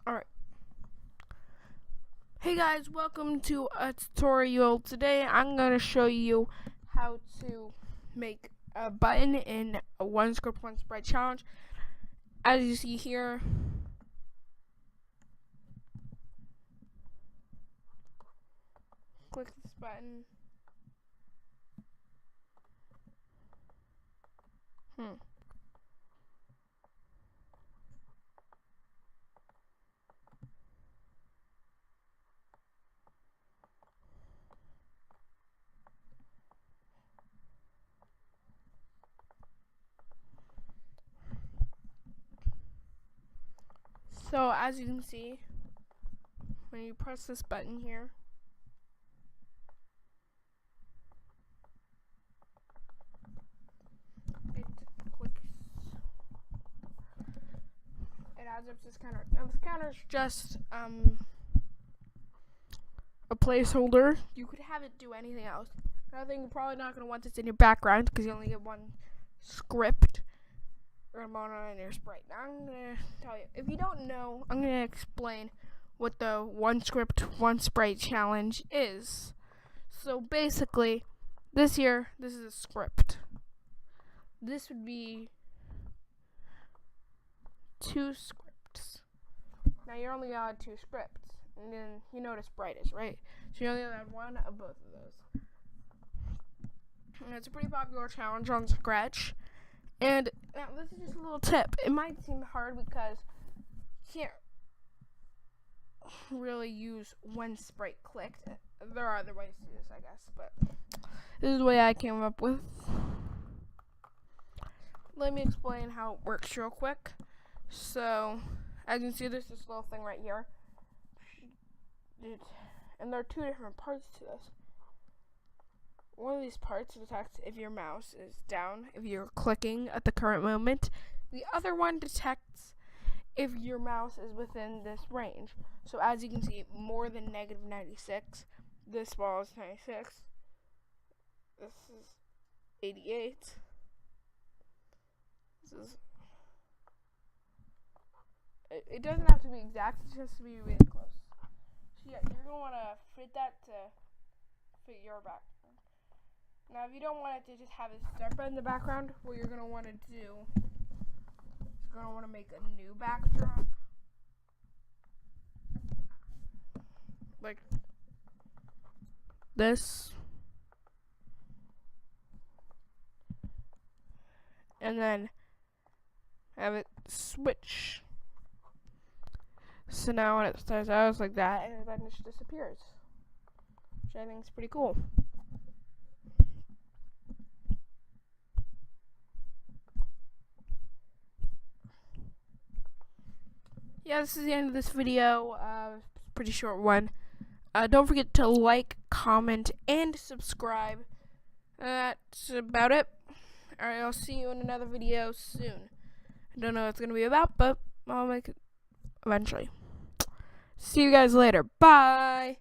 Alright. Hey guys, welcome to a tutorial. Today I'm going to show you how to make a button in a one script, one sprite challenge. As you see here, click this button. So as you can see, when you press this button here, it clicks. It adds up to this counter. Now this counter is just a placeholder. You could have it do anything else. Another thing, you're probably not going to want this in your background because you only get one script or Ramona in your sprite. Now I'm going to tell you, if you don't know, I'm going to explain what the one script, one sprite challenge is. So basically, this is a script. This would be 2 scripts. Now you're only allowed 2 scripts. And then you know what a sprite is, right? So you only allowed one of both of those. And it's a pretty popular challenge on Scratch. And now this is just a little tip. It might seem hard because you can't really use one sprite clicked. There are other ways to do this, I guess, but this is the way I came up with. Let me explain how it works real quick. So, as you can see, there's this little thing right here. And there are 2 different parts to this. One of these parts detects if your mouse is down, if you're clicking at the current moment. The other one detects if your mouse is within this range. So as you can see, more than -96. This ball is 96. This is 88. This is. It doesn't have to be exact. It just has to be really close. So yeah, you're gonna want to fit that to fit your background. Now, if you don't want it to just have a start button in the background, what you're going to want to do is you're going to want to make a new backdrop. Like this. And then have it switch. So now when it starts out like that, and then it just disappears. Which I think is pretty cool. Yeah, this is the end of this video. Pretty short one. Don't forget to like, comment, and subscribe. That's about it. Alright, I'll see you in another video soon. I don't know what it's going to be about, but I'll make it eventually. See you guys later. Bye!